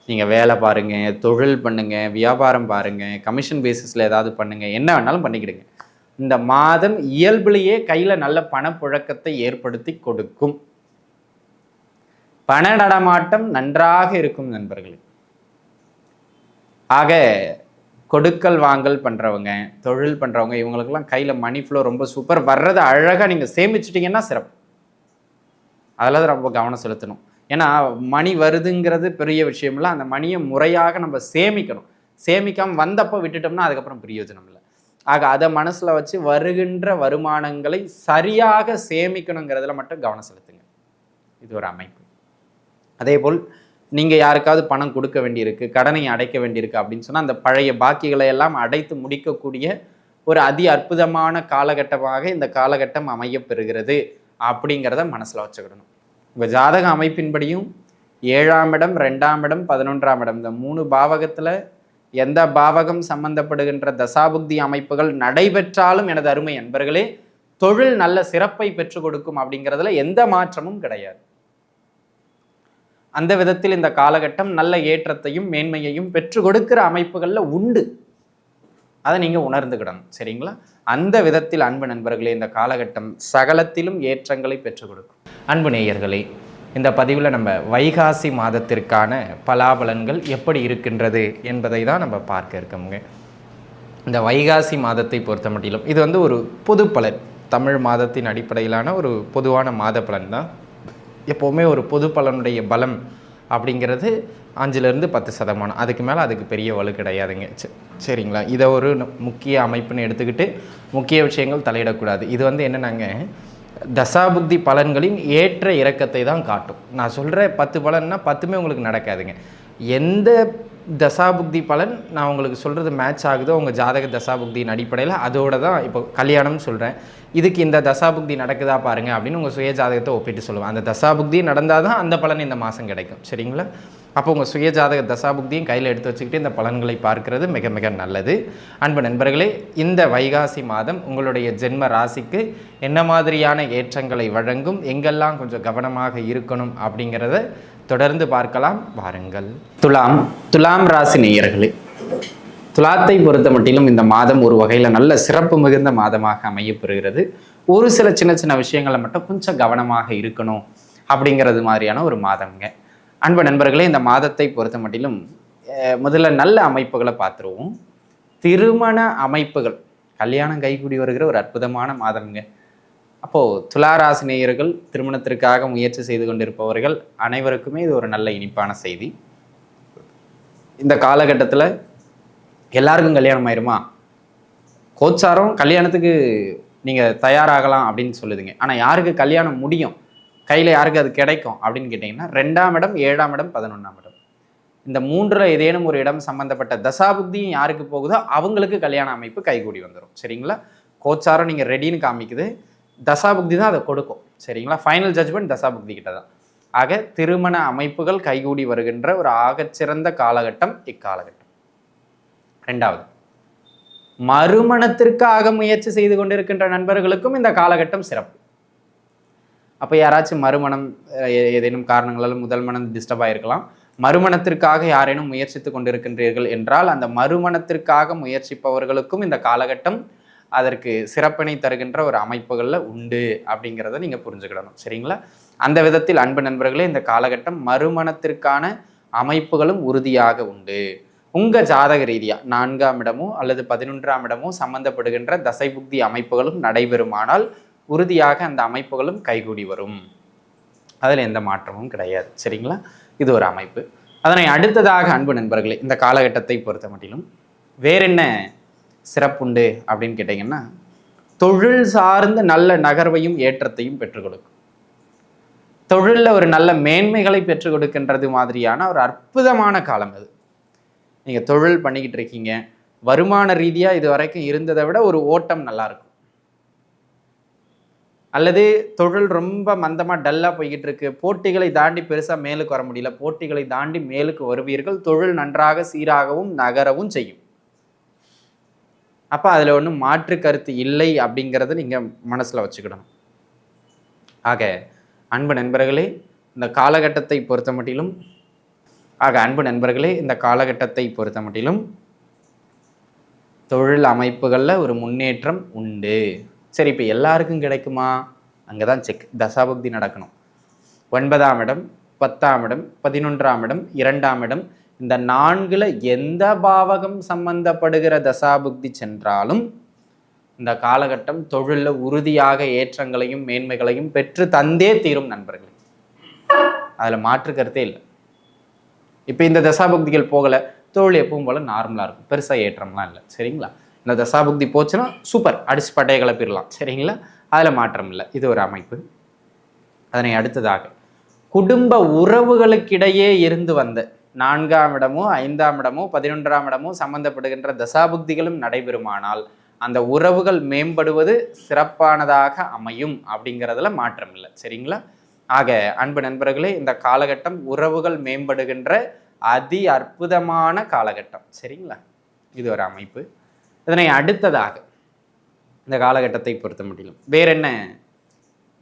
நீங்கள் வேலை பாருங்கள், தொழில் பண்ணுங்கள், வியாபாரம் பாருங்கள், கமிஷன் பேசிஸில் ஏதாவது பண்ணுங்கள், என்ன வேணாலும் பண்ணிக்கிடுங்க. இந்த மாதம் இயல்பிலேயே கையில் நல்ல பணப்புழக்கத்தை ஏற்படுத்தி கொடுக்கும். பண நடமாட்டம் நன்றாக இருக்கும் நண்பர்களே. ஆக கொடுக்கல் வாங்கல் பண்ணுறவங்க, தொழில் பண்ணுறவங்க, இவங்களுக்கெல்லாம் கையில் மணி ஃப்ளோ ரொம்ப சூப்பர். வர்றதை அழகாக நீங்கள் சேமிச்சிட்டிங்கன்னா சிறப்பு. அதில் தான் ரொம்ப கவனம் செலுத்தணும். ஏன்னா மணி வருதுங்கிறது பெரிய விஷயம் இல்லை. அந்த மணியை முறையாக நம்ம சேமிக்கணும். சேமிக்காமல் வந்தப்போ விட்டுட்டோம்னா அதுக்கப்புறம் பிரயோஜனம் இல்லை. ஆக அதை மனசில் வச்சு வருகின்ற வருமானங்களை சரியாக சேமிக்கணுங்கிறதுல மட்டும் கவனம் செலுத்துங்க. இது ஒரு அமைப்பு. அதே போல் நீங்கள் யாருக்காவது பணம் கொடுக்க வேண்டியிருக்கு, கடனை அடைக்க வேண்டியிருக்கு அப்படின்னு சொன்னால் அந்த பழைய பாக்கிகளை எல்லாம் அடைத்து முடிக்கக்கூடிய ஒரு அதி அற்புதமான காலகட்டமாக இந்த காலகட்டம் அமையப்பெறுகிறது அப்படிங்கிறத மனசில் வச்சுக்கிடணும். உங்கள் ஜாதக அமைப்பின்படியும் 7ஆம் இடம், 2ஆம் இடம், 11ஆம் இடம், இந்த 3 பாவகத்தில் எந்த பாவகம் சம்பந்தப்படுகின்ற தசாபுக்தி அமைப்புகள் நடைபெற்றாலும் எனது அருமை அன்பர்களே தொழில் நல்ல சிறப்பை பெற்றுக் கொடுக்கும் அப்படிங்கிறதுல எந்த மாற்றமும் கிடையாது. அந்த விதத்தில் இந்த காலகட்டம் நல்ல ஏற்றத்தையும் மேன்மையையும் பெற்றுக் கொடுக்கிற அமைப்புகளில் உண்டு. அதை நீங்கள் உணர்ந்துக்கிடணும். சரிங்களா? அந்த விதத்தில் அன்பு நண்பர்களே இந்த காலகட்டம் சகலத்திலும் ஏற்றங்களை பெற்றுக் கொடுக்கும். அன்பு நேயர்களே, இந்த பதிவில் நம்ம வைகாசி மாதத்திற்கான பலாபலன்கள் எப்படி இருக்கின்றது என்பதை தான் நம்ம பார்க்க இருக்கோங்க. இந்த வைகாசி மாதத்தை பொறுத்த மட்டிலும் இது ஒரு பொது பலன், தமிழ் மாதத்தின் அடிப்படையிலான ஒரு பொதுவான மாத பலன் தான். எப்போவுமே ஒரு பொது பலனுடைய பலம் அப்படிங்கிறது 5லிருந்து 10%. அதுக்கு மேலே அதுக்கு பெரிய வலு கிடையாதுங்க. சரிங்களா? இதை ஒரு முக்கிய அமைப்புன்னு எடுத்துக்கிட்டு முக்கிய விஷயங்கள் தலையிடக்கூடாது. இது என்னென்னாங்க, தசாபுக்தி பலன்களின் ஏற்ற இறக்கத்தை தான் காட்டும். நான் சொல்கிற 10 பலன்னா 10மே உங்களுக்கு நடக்காதுங்க. எந்த தசாபுக்தி பலன் நான் உங்களுக்கு சொல்கிறது மேட்ச் ஆகுதோ உங்கள் ஜாதக தசாபுக்தியின் அடிப்படையில் அதோட தான். இப்போ கல்யாணம்னு சொல்கிறேன், இதுக்கு இந்த தசாபுக்தி நடக்குதா பாருங்கள் அப்படின்னு உங்கள் சுய ஜாதகத்தை ஒப்பிட்டு சொல்லுவேன். அந்த தசாபுக்தி நடந்தால் தான் அந்த பலன் இந்த மாதம் கிடைக்கும். சரிங்களா? அப்போ உங்கள் சுய ஜாதக தசாபுக்தியும் கையில் எடுத்து வச்சுக்கிட்டு இந்த பலன்களை பார்க்கிறது மிக மிக நல்லது. அன்பு நண்பர்களே, இந்த வைகாசி மாதம் உங்களுடைய ஜென்ம ராசிக்கு என்ன மாதிரியான ஏற்றங்களை வழங்கும், எங்கெல்லாம் கொஞ்சம் கவனமாக இருக்கணும் அப்படிங்கிறத தொடர்ந்து பார்க்கலாம். வாருங்கள். துலாம் ராசி நேயர்களே, துலாத்தை பொறுத்த மட்டிலும் இந்த மாதம் ஒரு வகையில் நல்ல சிறப்பு மிகுந்த மாதமாக அமையப்பெறுகிறது. ஒரு சில சின்ன சின்ன விஷயங்களை மட்டும் கொஞ்சம் கவனமாக இருக்கணும் அப்படிங்கிறது மாதிரியான ஒரு மாதம்ங்க. அன்பு நண்பர்களே, இந்த மாதத்தை பொறுத்த மட்டிலும் முதல்ல நல்ல அமைப்புகளை பார்த்துருவோம். திருமண அமைப்புகள், கல்யாணம் கைகூடி வருகிற ஒரு அற்புதமான மாதம்ங்க. அப்போது துளாராசி நேயர்கள், திருமணத்திற்காக முயற்சி செய்து கொண்டிருப்பவர்கள் அனைவருக்குமே இது ஒரு நல்ல இனிப்பான செய்தி. இந்த காலகட்டத்தில் எல்லாருக்கும் கல்யாணம் ஆயிருமா? கோச்சாரம் கல்யாணத்துக்கு நீங்கள் தயாராகலாம் அப்படின்னு சொல்லுதுங்க. ஆனால் யாருக்கு கல்யாணம் முடியும், கையில் யாருக்கு அது கிடைக்கும் அப்படின்னு கேட்டிங்கன்னா 2ஆம் இடம், 7ஆம் இடம், 11ஆம் இடம், இந்த 3ல் ஏதேனும் ஒரு இடம் சம்மந்தப்பட்ட தசாபுக்தியும் யாருக்கு போகுதோ அவங்களுக்கு கல்யாண அமைப்பு கைகூடி வந்துடும். சரிங்களா? கோச்சாரம் நீங்கள் ரெடின்னு காமிக்குது, தசாபுக்தி தான் அதை கொடுக்கும். சரிங்களா? ஃபைனல் ஜட்ஜ்மெண்ட் தசாபுக்தி கிட்ட தான். ஆக திருமண அமைப்புகள் கைகூடி வருகின்ற ஒரு ஆகச்சிறந்த காலகட்டம் இக்காலகட்டம். 2வது, மறுமணத்திற்காக முயற்சி செய்து கொண்டிருக்கின்ற நண்பர்களுக்கும் இந்த காலகட்டம் சிறப்பு. அப்போ யாராச்சும் மறுமணம் ஏதேனும் காரணங்களால் முதல் மனம் டிஸ்டர்ப் ஆகிருக்கலாம். மறுமணத்திற்காக யாரேனும் முயற்சித்து கொண்டிருக்கின்றீர்கள் என்றால் அந்த மறுமணத்திற்காக முயற்சிப்பவர்களுக்கும் இந்த காலகட்டம் அதற்கு சிறப்பினை தருகின்ற ஒரு அமைப்புகளில் உண்டு அப்படிங்கிறத நீங்கள் புரிஞ்சுக்கிடணும். சரிங்களா? அந்த விதத்தில் அன்பு நண்பர்களே, இந்த காலகட்டம் மறுமணத்திற்கான அமைப்புகளும் உறுதியாக உண்டு. உங்கள் ஜாதக ரீதியாக 4ஆம் இடமோ அல்லது 11ஆம் இடமோ சம்பந்தப்படுகின்ற தசைபுக்தி அமைப்புகளும் நடைபெறுமானால் உறுதியாக அந்த அமைப்புகளும் கைகூடி வரும். அதில் எந்த மாற்றமும் கிடையாது. சரிங்களா? இது ஒரு அமைப்பு. அதனை அடுத்ததாக அன்பு நண்பர்களே, இந்த காலகட்டத்தை பொறுத்த மட்டிலும் வேறென்ன சிறப்புண்டு அப்படின்னு கேட்டிங்கன்னா, தொழில் சார்ந்த நல்ல நகர்வையும் ஏற்றத்தையும் பெற்றுக் கொடுக்கும். தொழிலில் ஒரு நல்ல மேன்மைகளை பெற்றுக் கொடுக்கின்றது மாதிரியான ஒரு அற்புதமான காலம் அது. நீங்கள் தொழில் பண்ணிக்கிட்டு இருக்கீங்க, வருமான ரீதியாக இது வரைக்கும் இருந்ததை விட ஒரு ஓட்டம் நல்லாயிருக்கும். அல்லது தொழில் ரொம்ப மந்தமாக டல்லாக போய்கிட்டு இருக்கு, போட்டிகளை தாண்டி பெருசாக மேலுக்கு வர முடியல, போட்டிகளை தாண்டி மேலுக்கு வருவீர்கள். தொழில் நன்றாக சீராகவும் நகரவும் செய்யும். அப்போ அதில் ஒன்றும் மாற்று கருத்து இல்லை அப்படிங்கிறத நீங்கள் மனசில் வச்சுக்கிடணும். ஆக அன்பு நண்பர்களே, இந்த காலகட்டத்தை பொறுத்த மட்டிலும் ஆக அன்பு நண்பர்களே, இந்த காலகட்டத்தை பொறுத்த மட்டிலும் தொழில் அமைப்புகளில் ஒரு முன்னேற்றம் உண்டு. சரி, இப்போ எல்லாருக்கும் கிடைக்குமா? அங்கே தான் செக். தசாபுக்தி நடக்கணும். 9ஆம் இடம், 10ஆம் இடம், 11ஆம் இடம், 2ஆம் இடம், இந்த 4ல் எந்த பாவகம் சம்பந்தப்படுகிற தசாபுக்தி சென்றாலும் இந்த காலகட்டம் தொழிலில் உறுதியாக ஏற்றங்களையும் மேன்மைகளையும் பெற்று தந்தே தீரும் நண்பர்களே. அதில் மாற்று கருத்தே இல்லை. இப்போ இந்த தசாபுக்திகள் போகலை, தொழில் எப்பவும் போல் நார்மலாக இருக்கும், பெருசாக ஏற்றம்லாம் இல்லை. சரிங்களா? இந்த தசாபுக்தி போச்சுன்னா சூப்பர், அடிச்சு பட்டையை கிளப்பிடலாம். சரிங்களா? அதில் மாற்றம் இல்லை. இது ஒரு அமைப்பு. அதனை அடுத்ததாக குடும்ப உறவுகளுக்கிடையே இருந்து வந்த 4ஆம் இடமோ 5ஆம் இடமோ 11ஆம் இடமோ சம்பந்தப்படுகின்ற தசாபுக்திகளும் நடைபெறுமானால் அந்த உறவுகள் மேம்படுவது சிறப்பானதாக அமையும். அப்படிங்கிறதுல மாற்றம் இல்லை. சரிங்களா? ஆக அன்பு நண்பர்களே, இந்த காலகட்டம் உறவுகள் மேம்படுகின்ற அதி அற்புதமான காலகட்டம். சரிங்களா? இது ஒரு அமைப்பு. இதனை அடுத்ததாக இந்த காலகட்டத்தை பொறுத்த முடியும் வேற என்ன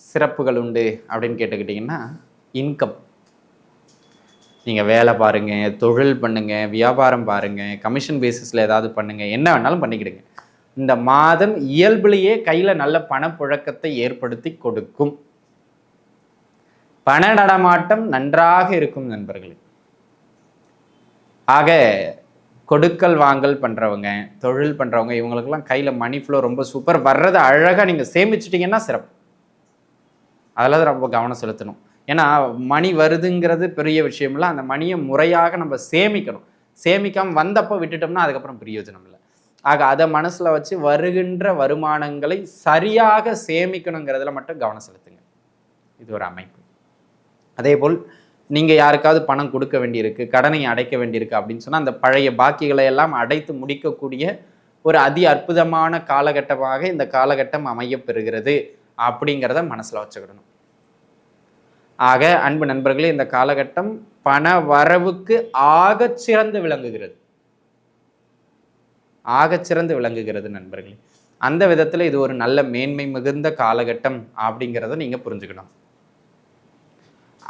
சிறப்புகள் உண்டு அப்படின்னு கேட்டுக்கிட்டிங்கன்னா, இன்கம். நீங்கள் வேலை பாருங்கள், தொழில் பண்ணுங்கள், வியாபாரம் பாருங்கள், கமிஷன் பேசிஸில் ஏதாவது பண்ணுங்கள், என்ன வேணாலும் பண்ணிக்கிடுங்க. இந்த மாதம் இயல்பிலேயே கையில் நல்ல பணப்புழக்கத்தை ஏற்படுத்தி கொடுக்கும். பண நடமாட்டம் நன்றாக இருக்கும் நண்பர்களே. ஆக கொடுக்கல் வாங்கல் பண்ணுறவங்க, தொழில் பண்ணுறவங்க, இவங்களுக்கெல்லாம் கையில் மணி ஃப்ளோ ரொம்ப சூப்பர். வர்றதை அழகாக நீங்கள் சேமிச்சிட்டிங்கன்னா சிறப்பு. அதில் தான் ரொம்ப கவனம் செலுத்தணும். ஏன்னா மணி வருதுங்கிறது பெரிய விஷயம்ல, அந்த மணியை முறையாக நம்ம சேமிக்கணும். சேமிக்காமல் வந்தப்போ விட்டுட்டோம்னா அதுக்கப்புறம் பிரயோஜனம் இல்லை. ஆக அதை மனசில் வச்சு வருகின்ற வருமானங்களை சரியாக சேமிக்கணுங்கிறதுல மட்டும் கவனம் செலுத்துங்க. இது ஒரு அமைப்பு. அதே போல் நீங்கள் யாருக்காவது பணம் கொடுக்க வேண்டியிருக்கு, கடனை அடைக்க வேண்டியிருக்கு அப்படின்னு சொன்னால் அந்த பழைய பாக்கிகளை எல்லாம் அடைத்து முடிக்கக்கூடிய ஒரு அதி அற்புதமான காலகட்டமாக இந்த காலகட்டம் அமையப்பெறுகிறது அப்படிங்கிறத மனசில் வச்சுக்கிடணும். ஆக அன்பு நண்பர்களே, இந்த காலகட்டம் பண வரவுக்கு ஆகச்சிறந்து விளங்குகிறது. ஆகச்சிறந்து விளங்குகிறது நண்பர்களே. அந்த விதத்தில் இது ஒரு நல்ல மேன்மை மிகுந்த காலகட்டம் அப்படிங்கிறத நீங்கள் புரிஞ்சுக்கணும்.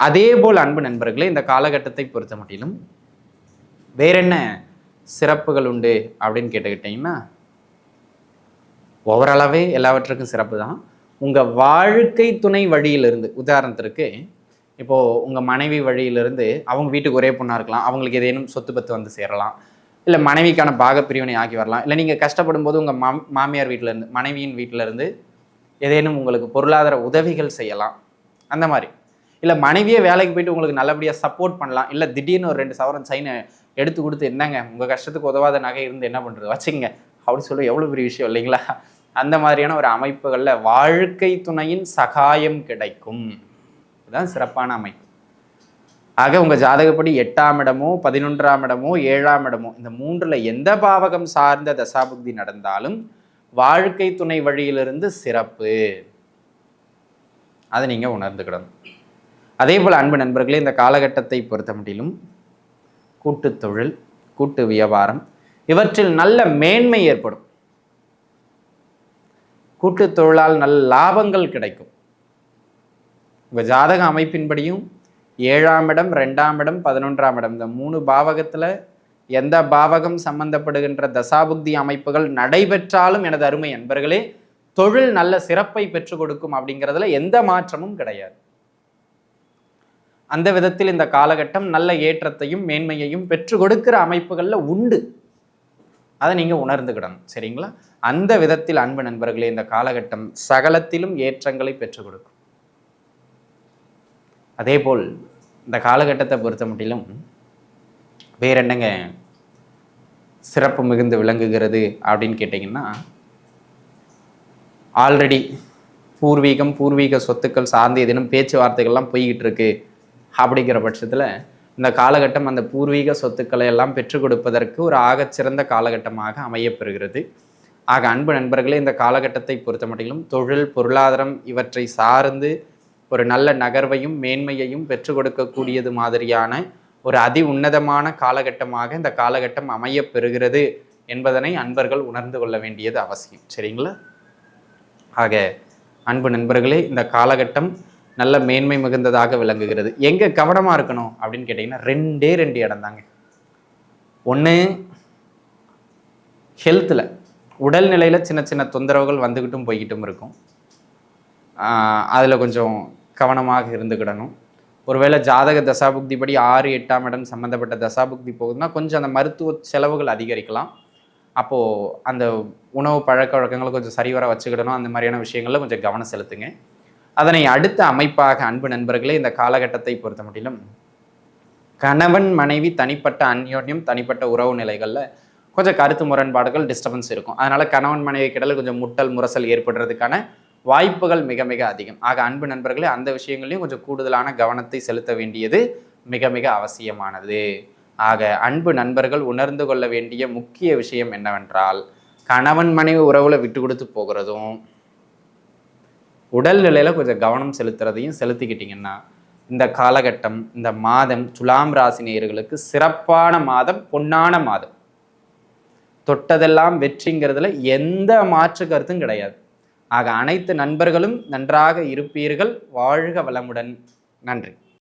அதே போல் அன்பு நண்பர்களே, இந்த காலகட்டத்தை பொறுத்த மட்டிலும் வேற என்ன சிறப்புகள் உண்டு அப்படின்னு கேட்டுக்கிட்டீங்கன்னா, ஓவராலாகவே எல்லாவற்றுக்கும் சிறப்பு தான். உங்கள் வாழ்க்கை துணை வழியிலிருந்து, உதாரணத்திற்கு இப்போது உங்கள் மனைவி வழியிலிருந்து அவங்க வீட்டுக்கு ஒரே பொண்ணாக இருக்கலாம், அவங்களுக்கு ஏதேனும் சொத்து பத்து வந்து சேரலாம், இல்லை மனைவிக்கான பாகப்பிரிவினை ஆகி வரலாம், இல்லை நீங்கள் கஷ்டப்படும் போது உங்கள் மாமியார் வீட்டிலேருந்து, மனைவியின் வீட்டிலேருந்து ஏதேனும் உங்களுக்கு பொருளாதார உதவிகள் செய்யலாம். அந்த மாதிரி இல்லை மனைவியே வேலைக்கு போயிட்டு உங்களுக்கு நல்லபடியாக சப்போர்ட் பண்ணலாம். இல்லை திடீர்னு ஒரு 2 சவரன் செயினை எடுத்து கொடுத்து, என்னங்க உங்கள் கஷ்டத்துக்கு உதவாத நகை இருந்து என்ன பண்ணுறது, வச்சுங்க அப்படின்னு சொல்லி எவ்வளோ பெரிய விஷயம் இல்லைங்களா? அந்த மாதிரியான ஒரு அமைப்புகளில் வாழ்க்கை துணையின் சகாயம் கிடைக்கும். இதுதான் சிறப்பான அமைப்பு. ஆக உங்கள் ஜாதகப்படி 8ஆம் இடமோ 11ஆம் இடமோ 7ஆம் இடமோ இந்த 3ல் எந்த பாவகம் சார்ந்த தசாபுக்தி நடந்தாலும் வாழ்க்கை துணை வழியிலிருந்து சிறப்பு. அதை நீங்கள் உணர்ந்துக்கிடணும். அதே போல் அன்பு நண்பர்களே, இந்த காலகட்டத்தை பொறுத்த மட்டிலும் கூட்டு தொழில், கூட்டு வியாபாரம் இவற்றில் நல்ல மேன்மை ஏற்படும். கூட்டு தொழிலால் நல்ல லாபங்கள் கிடைக்கும். உங்கள் ஜாதக அமைப்பின்படியும் 7ஆம் இடம், 2ஆம் இடம், 11ஆம் இடம் இந்த 3 பாவகத்தில் எந்த பாவகம் சம்பந்தப்படுகின்ற தசாபுக்தி அமைப்புகள் நடைபெற்றாலும் எனது அருமை அன்பர்களே, தொழில் நல்ல சிறப்பை பெற்றுக் கொடுக்கும் அப்படிங்கிறதுல எந்த மாற்றமும் கிடையாது. அந்த விதத்தில் இந்த காலகட்டம் நல்ல ஏற்றத்தையும் மேன்மையையும் பெற்றுக் கொடுக்கிற அமைப்புகளில் உண்டு. அதை நீங்கள் உணர்ந்துக்கிடணும். சரிங்களா? அந்த விதத்தில் அன்பு நண்பர்களே, இந்த காலகட்டம் சகலத்திலும் ஏற்றங்களை பெற்றுக் கொடுக்கும். அதே போல் இந்த காலகட்டத்தை பொறுத்த மட்டிலும் வேற என்னங்க சிறப்பு மிகுந்து விளங்குகிறது அப்படின்னு கேட்டிங்கன்னா, ஆல்ரெடி பூர்வீக சொத்துக்கள் சார்ந்து ஏதேனும் பேச்சுவார்த்தைகள்லாம் போய்கிட்டு இருக்கு அப்படிங்கிற பட்சத்தில் இந்த காலகட்டம் அந்த பூர்வீக சொத்துக்களை எல்லாம் பெற்றுக் கொடுப்பதற்கு ஒரு ஆகச்சிறந்த காலகட்டமாக அமையப்பெறுகிறது. ஆக அன்பு நண்பர்களே, இந்த காலகட்டத்தை பொறுத்த மட்டிலும் தொழில், பொருளாதாரம் இவற்றை சார்ந்து ஒரு நல்ல நகர்வையும் மேன்மையையும் பெற்றுக் கொடுக்கக்கூடியது மாதிரியான ஒரு அதி உன்னதமான காலகட்டமாக இந்த காலகட்டம் அமையப்பெறுகிறது என்பதனை அன்பர்கள் உணர்ந்து கொள்ள வேண்டியது அவசியம். சரிங்களா? ஆக அன்பு நண்பர்களே, இந்த காலகட்டம் நல்ல மேன்மை மிகுந்ததாக விளங்குகிறது. எங்கே கவனமாக இருக்கணும் அப்படின்னு கேட்டிங்கன்னா 2 இடம் தாங்க. ஒன்று ஹெல்த்தில், உடல்நிலையில் சின்ன சின்ன தொந்தரவுகள் வந்துக்கிட்டும் போய்கிட்டும் இருக்கும். அதில் கொஞ்சம் கவனமாக இருந்துக்கிடணும். ஒருவேளை ஜாதக தசாபுக்தி படி 6, 8ஆம் இடம் சம்மந்தப்பட்ட தசாபுக்தி போகுதுன்னா கொஞ்சம் அந்த மருத்துவ செலவுகள் அதிகரிக்கலாம். அப்போது அந்த உணவு பழக்க வழக்கங்களை கொஞ்சம் சரிவர வச்சுக்கிடணும். அந்த மாதிரியான விஷயங்களில் கொஞ்சம் கவனம் செலுத்துங்க. அதனை அடுத்த அமைப்பாக அன்பு நண்பர்களே, இந்த காலகட்டத்தை பொறுத்த மட்டிலும் கணவன் மனைவி தனிப்பட்ட அந்யோன்யம், தனிப்பட்ட உறவு நிலைகளில் கொஞ்சம் கருத்து முரண்பாடுகள், டிஸ்டர்பன்ஸ் இருக்கும். அதனால் கணவன் மனைவி கிடல கொஞ்சம் முட்டல் முரசல் ஏற்படுறதுக்கான வாய்ப்புகள் மிக மிக அதிகம். ஆக அன்பு நண்பர்களே, அந்த விஷயங்களையும் கொஞ்சம் கூடுதலான கவனத்தை செலுத்த வேண்டியது மிக மிக அவசியமானது. ஆக அன்பு நண்பர்கள் உணர்ந்து கொள்ள வேண்டிய முக்கிய விஷயம் என்னவென்றால், கணவன் மனைவி உறவுல விட்டு கொடுத்து போகிறதும், உடல்நிலையில் கொஞ்சம் கவனம் செலுத்துறதையும் செலுத்திக்கிட்டிங்கன்னா இந்த காலகட்டம், இந்த மாதம் துலாம் ராசி நேயர்களுக்கு சிறப்பான மாதம், பொன்னான மாதம். தொட்டதெல்லாம் வெற்றிங்கிறதுல எந்த மாற்று கருத்தும் கிடையாது. ஆக அனைத்து நண்பர்களும் நன்றாக இருப்பீர்கள். வாழ்க வளமுடன். நன்றி.